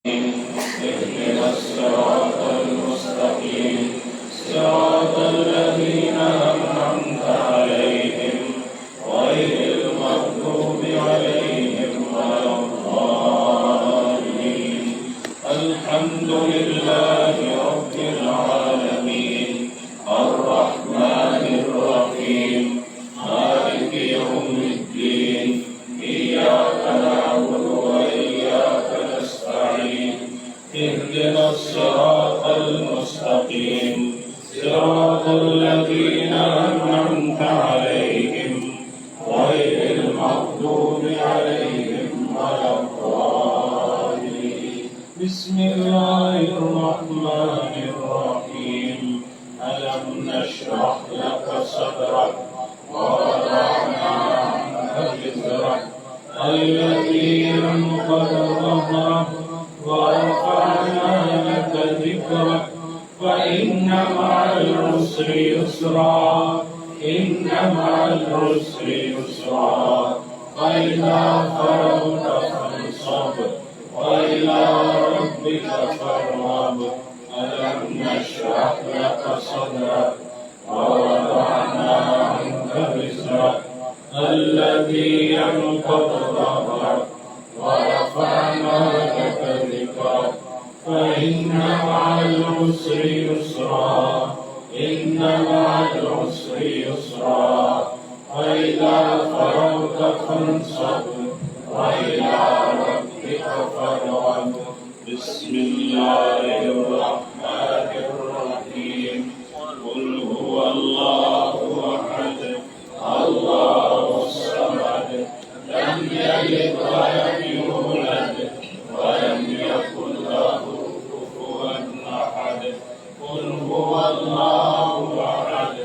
اهدنا الصراط المستقيم صراط الذين أنعمت عليهم غير المغضوب عليهم ولا الضالين. الحمد لله رب العالمين الرحمن الرحيم مالك يوم الدين إياك نعبد وإياك نستعين اهدنا الصراط المستقيم صراط الذين أنعمت عليهم غير المغضوب عليهم ولا الضالين. بسم الله الرحمن الرحيم. ألم نشرح لك صدرك ووضعنا عنك وزرك الذي أنقض ظهرك ورفعنا لك ذكرك فإن مع العسر يسرا إن مع العسر يسرا فإذا فرغت فانصب وإلى ربك فارغب. ألم نشرح لك صدرك ووضعنا عنك وزرك الذي أنقض ظهرك ورفعنا لك ذكرك فإن مع العسر يسرا إن مع العسر يسرا فإذا فرغت فانصب وإلى ربك فارغب. بسم الله الرحمن الرحيم. قل هو الله أحد الله الصمد لم يلد ولم يولد ولم يكن له كفوا أحد. قل هو الله أحد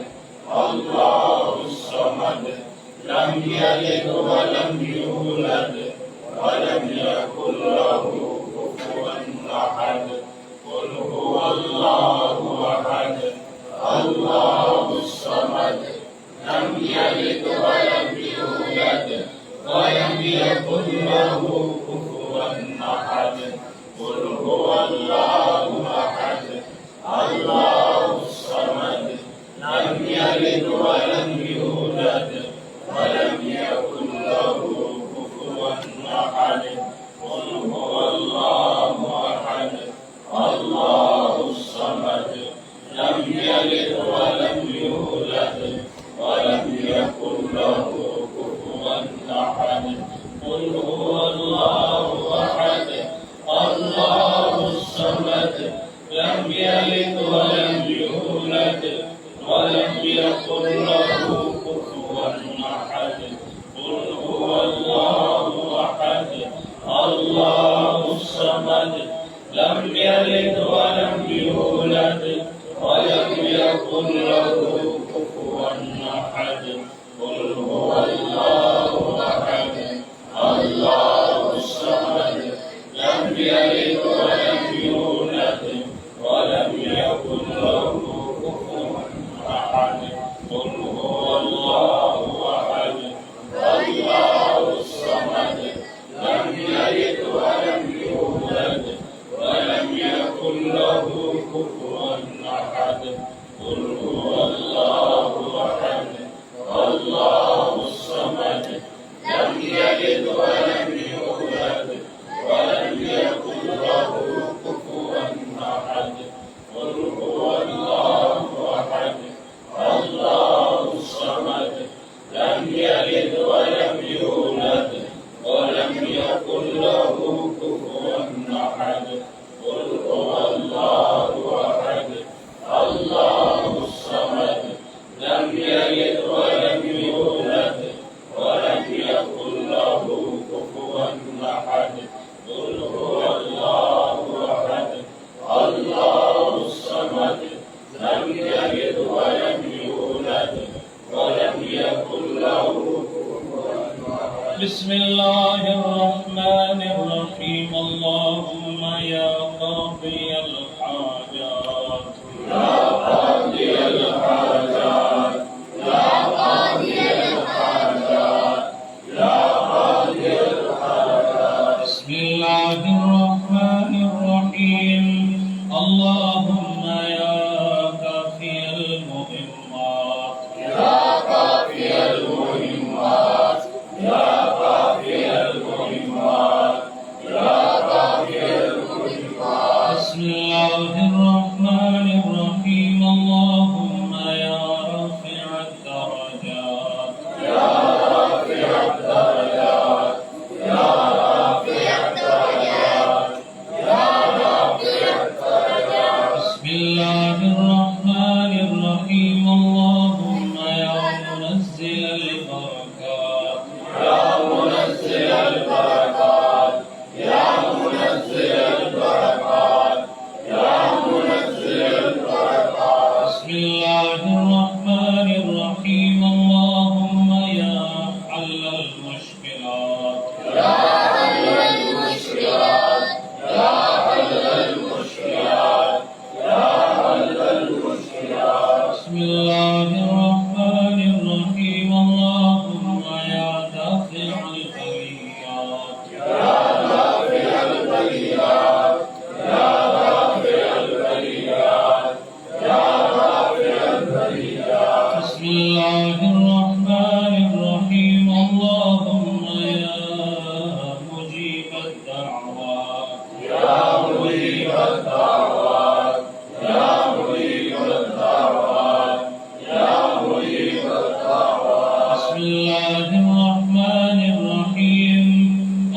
الله الصمد لم يلد ولم يولد ولم يكن له كفوا أحد. قل هو الله أحد الله الصمد لم يلد ولم يولد ولم يكن له كفوا أحد. قل هو الله أحد الله الصمد لم يلد ولم يولد ولم يكن له كفوا أحد. قل هو الله أحد الله الصمد لم يلد ولم يولد ولم يكن له كفوا أحد. قل هو الله أحد الله الصمد لم يلد ولم يولد ولم يكن له كفوا أحد. قل هو الله أحد الله الصمد لم يلد ولم يولد ولم يكن له كفوا أحد. قل هو الله أحد الله الصمد لم يلد ولم يولد ولم يكن له كفوا أحد. قل هو الله أحد الله الصمد لم يلد ولم يولد ولم يكن له كفوا أحد. قل هو الله أحد الله الصمد لم يلد ولم يولد ولم يكن له كفوا أحد. قل هو الله أحد الله الصمد لم يلد ولم يولد ولم يكن له كفوا أحد. قل هو الله أحد الله الصمد لم يلد ولم يولد ولم يكن له كفوا أحد. قل هو الله أحد الله الصمد لم يلد ولم يولد ولم يكن له كفوا أحد. بسم الله الرحمن الرحيم. اللهم يا قاضي الحاجات يا قاضي الحاجات يا قاضي الحاجات يا قاضي الحاجات. بسم الله الرحمن الرحيم. الله الرحمن الرحيم اللهم يا رافع الدرجات يا رافع الدرجات يا رافع الدرجات يا رافع الدرجات بسم الله الرحمن الرحيم اللهم يا منزل البركات يا منزل البركات يا منزل البركات يا منزل البركات بسم الله الرحمن الرحيم اللهم يا حل المشكلات يا حل المشكلات يا حل المشكلات يا حل المشكلات بسم الله الرحمن الرحيم اللهم يا دافع البليات يا دافع البليات يا رافع البليات يا رافع البليات بسم الله الرحمن الرحيم اللهم يا مجيب الدعوات يا مجيب الدعوات يا مجيب الدعوات يا مجيب الدعوات بسم الله الرحمن الرحيم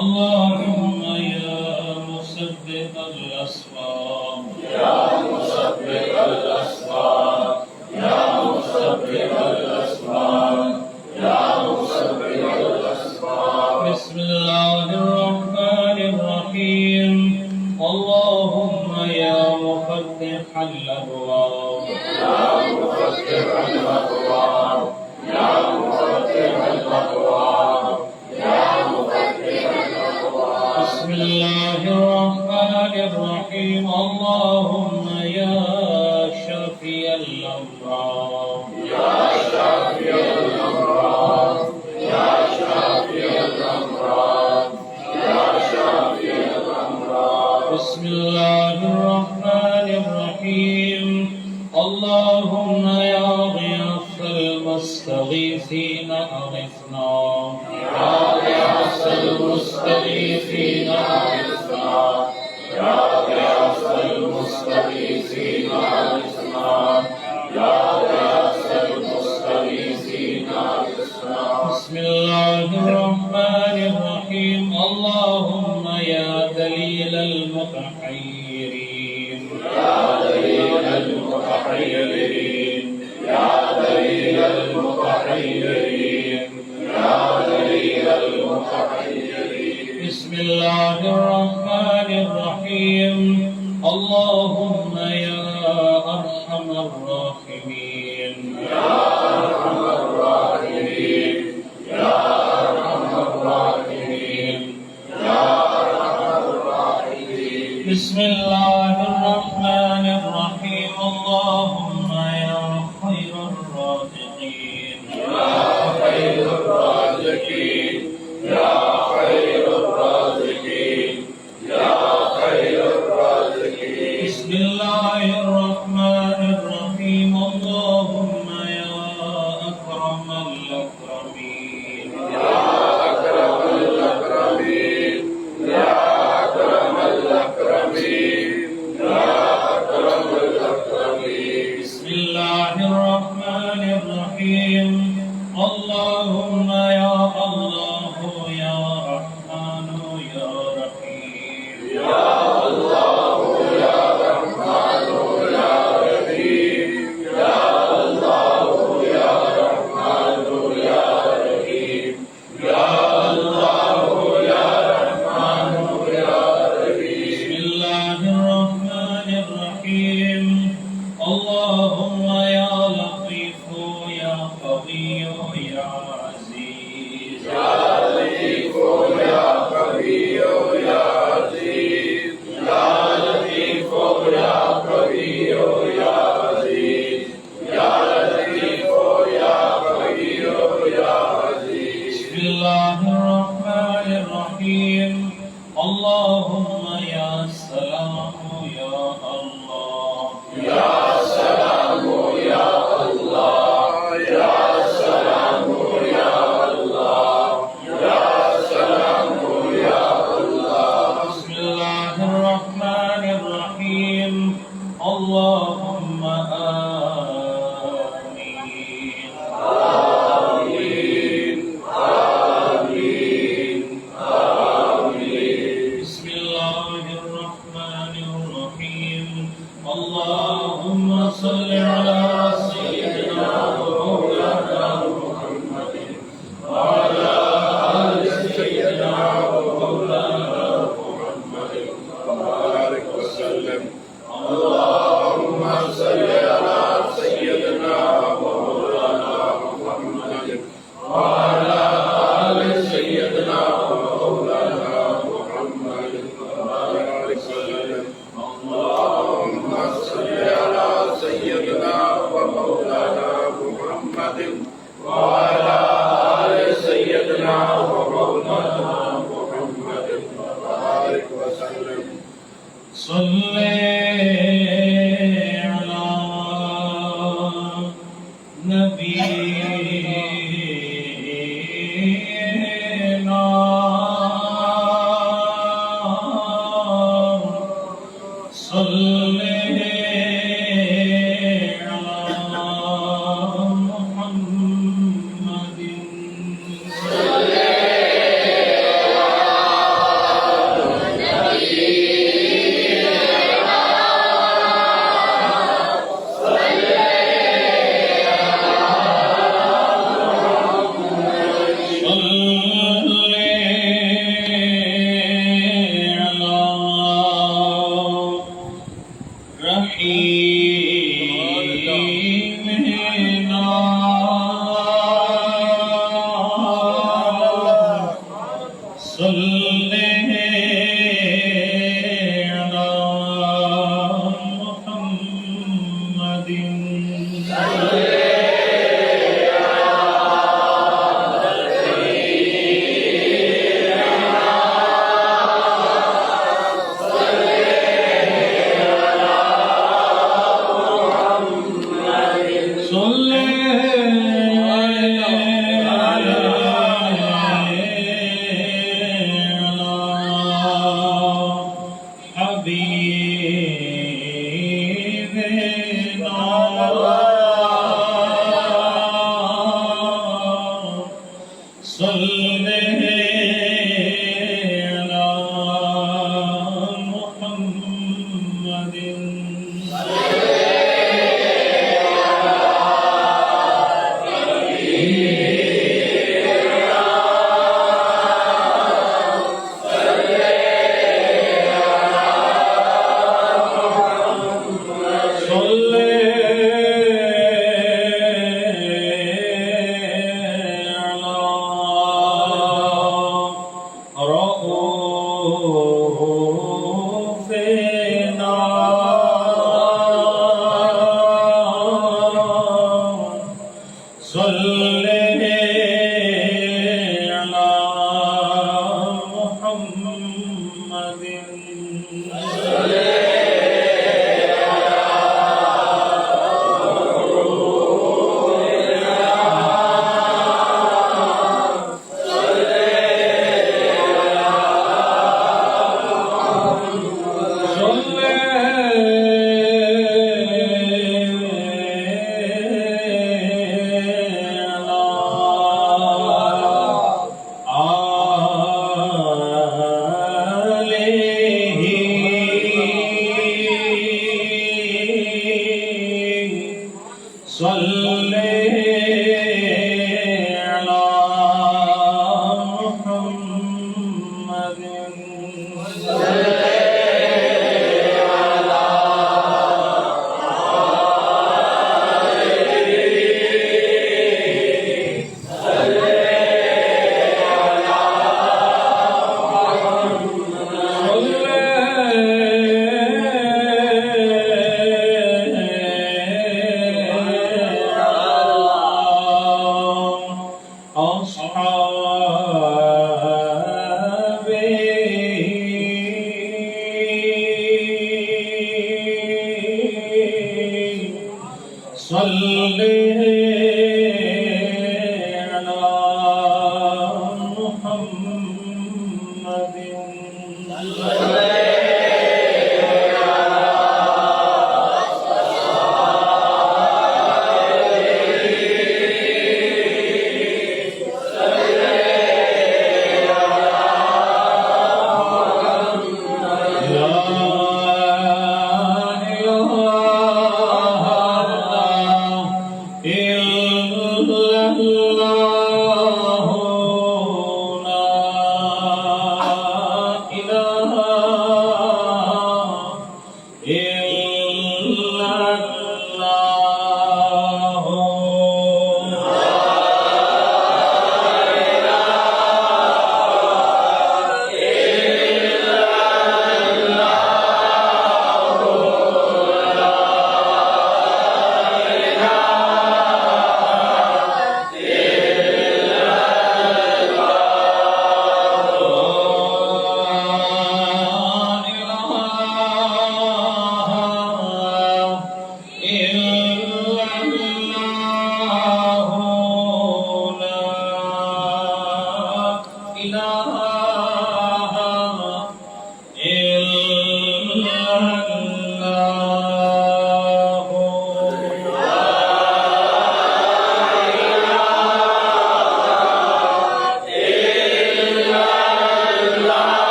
اللهم يا مسبب الأسباب يا مسبب الأسباب يا مسبب الأسباب يا مسبب الأسباب بسم الله الرحمن الرحيم اللهم يا مفتح الأبواب يا مفتح الأبواب يا مفتح الأبواب يا مفتح الأبواب بسم الله الرحمن الرحيم اللهم يا شافي الأمراض يا شافي الأمراض يا شافي الأمراض يا شافي الأمراض بسم الله الرحمن الرحيم اللهم يا غياث المستغيثين أغثنا يا غياث المستغيثين أغثنا يا غياث المستغيثين أغثنا يا غياث المستغيثين أغثنا بسم الله الرحمن الرحيم اللهم يا دليل المتحيرين يا دليل المتحيرين يا دليل المتحيرين يا دليل المتحيرين بسم الله الرحمن الرحيم اللهم يا أرحم الراحمين يا أرحم الراحمين يا أرحم الراحمين يا أرحم الراحمين بسم الله الرحمن الرحيم اللهم يا خير الرازقين يا خير الرازقين يا خير الرازقين يا خير الرازقين بسم الله الرحمن الرحيم اللهم يا أكرم الأكرمين يا أكرم الأكرمين يا أكرم الأكرمين يا أكرم الأكرمين بسم الله الرحمن الرحيم اللهم يا الله يا رحمن يا رحيم يا الله يا رحمن يا رحيم يا الله يا رحمن يا رحيم يا الله يا رحمن يا رحيم بسم الله الرحمن الرحيم اللهم يا لطيف يا قوي يا عزيز يا لطيف يا قوي يا عزيز يا لطيف يا قوي يا عزيز يا لطيف يا قوي يا عزيز بسم الله الرحمن الرحيم اللهم يا سلام يا الله يا سلام يا الله يا سلام يا الله يا سلام يا الله بسم الله الرحمن الرحيم اللهم آمين. بسم الله الرحمن الرحيم. اللهم صل على سيدنا ومولانا محمد وعلى آل سيدنا ومولانا محمد وبارك وسلم. اللهم صل على سيدنا ومولانا محمد وعلى آل سيدنا ومولانا محمد وبارك وسلم. اللهم صل على سيدنا ومولانا محمد وعلى آل سيدنا ومولانا محمد وبارك وسلم. صل على نبينا صل على محمد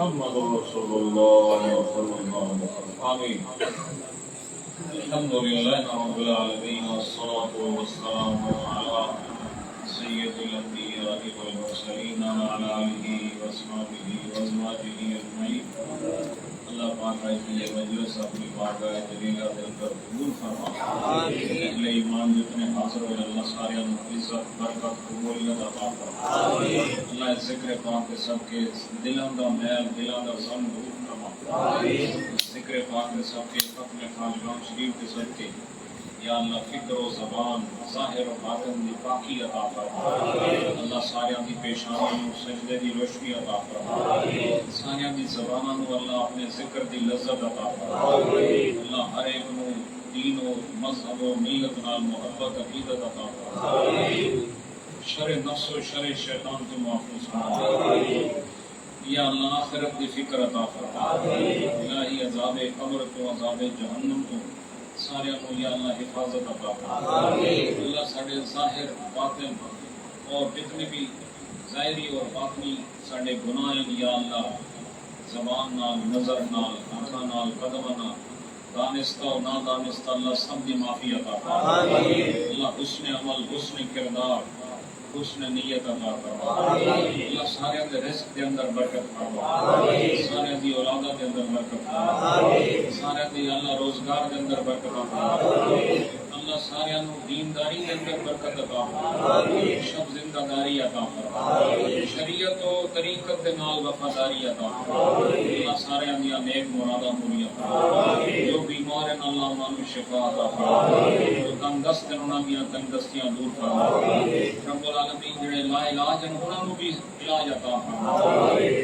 محمد رسول الله صلى الله عليه وسلم آمين الحمد لله رب العالمين والصلاة والسلام على سيد الأنبياء والمرسلين وعلى آله وأصحابه وأزواجه أجمعين اللہ پاک یہ مجلس اپنی بارگاہ جلیلہ دل کر قبول فرما اہل ایمان جتنے حاضر ہوئے اللہ سارے عزت برکت قبولیت عطا فرما اللہ ذکر پاک کے سب کے دلوں دا میل دلوں دا زن دور فرما ذکر پاک کے سب کے ختم خاجگاہ شریف کے سب کے یا اللہ فکر و زبان ظاہر و باطن دی پاکی عطا فرما اللہ ساریاں دی پیشانیوں سجدے دی روشنی عطا فرما ساریاں دی زبانوں اللہ اپنے ذکر دی لذت عطا فرما اللہ ہر ایک نو دین و مذہب و ملت نال محبت عقیدت عطا فرما شر نفس و شر شیطان تو محفوظ فرما یا اللہ آخرت دی فکر عطا فرما الہی عذاب قبر تو عذاب جہنم تو سارے کو یا اللہ حفاظت عطا فرما اللہ ساڑے ظاہر باطن اور جتنے بھی ظاہری اور باطنی ساڑے گناہ یا اللہ زبان نال نظر نال آنکھاں نال قدم نال دانستہ و نادانستہ اللہ سب دی معافی عطا فرما اللہ حسن عمل حسن کردار حسن نیت عطا فرما اللہ سارے دے رزق دے اندر برکت فرما سارے دی اولادہ دے اندر برکت فرما سارے دی اللہ روزگار دے اندر برکت فرما اللہ سارے نو دینداری دے اندر برکت عطا فرما شب زندہ داری عطا فرما شریعت و طریقت دے نال وفاداری عطا فرما اللہ سارے دی نیک مراداں پوریاں فرما جو بیمار ہیں اللہ انہاں نو شفا عطا فرما جو تنگ دست ہیں انہاں دیاں تنگ دستیاں دور فرما رب العالمین جڑے لا علاج ہیں انہاں نو بھی علاج عطا فرما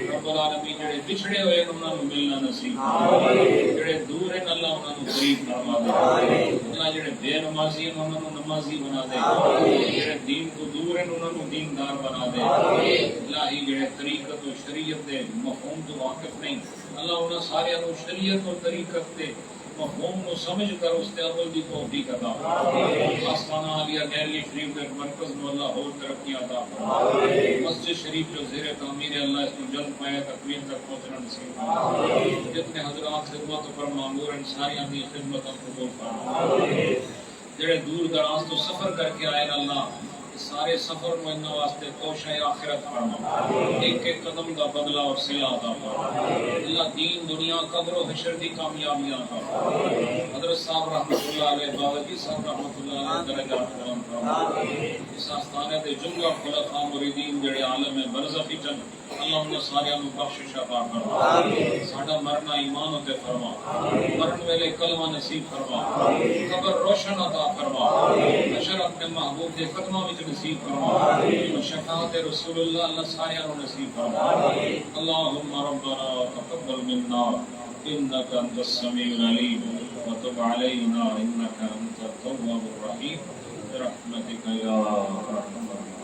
رب العالمین جڑے بچھڑے ہوئے ہیں انہاں نو ملنا نصیب فرما جڑے دور ہیں اللہ انہاں نو قریب فرما دے اللہ جڑے بے نمازی ہیں انہاں نو نمازی بنا دے جڑے دین تو دور ہیں انہاں نو دیندار بنا دے الہی جڑے طریقت و شریعت دے مفہوم تو واقف نہیں اللہ انہاں سارے نو شریعت اور طریقت دے مفہوم کو سمجھ کر اس تے عمل دی توفیق عطا فرما آستانہ عالیہ گیلری شریف کے مرکز میں اللہ اور ترقی عطا فرما مسجد شریف جو زیر تعمیر ہے اللہ اس کو جلد پایا تکمیل تک پہنچنا نصیب فرما جتنے حضرات خدمت پر مامور ہیں ساریاں دی خدمت قبول فرما جڑے دور دراز تو سفر کر کے آئے اللہ سارے سفر میں ان واسطے توشہ آخرت فرما ایک ایک قدم کا بدلہ اور صلہ عطا فرما اللہ دین دنیا قبر و حشر دی کامیابیاں عطا فرما حضرت صاحب رحمۃ اللہ علیہ بابا جی صاحب رحمۃ اللہ علیہ درجات بلند فرما اس آستانے دے جملہ خلفاء مریدین جڑے عالم برزخی چن اللہ انہاں سارے نو بخشش عطا فرما ساڈا مرنا ایمان تے فرما مرن ویلے کلمہ نصیب فرما قبر روشن عطا فرما حشر اپنے محبوب دے قدماں وچ نصیب فرما شفاعت رسول اللہ اللہ سارے نو نصیب فرما اللهم ربنا تقبل منا انك انت السميع العليم وتب علينا انك انت التواب الرحيم برحمتك يا ارحم الراحمين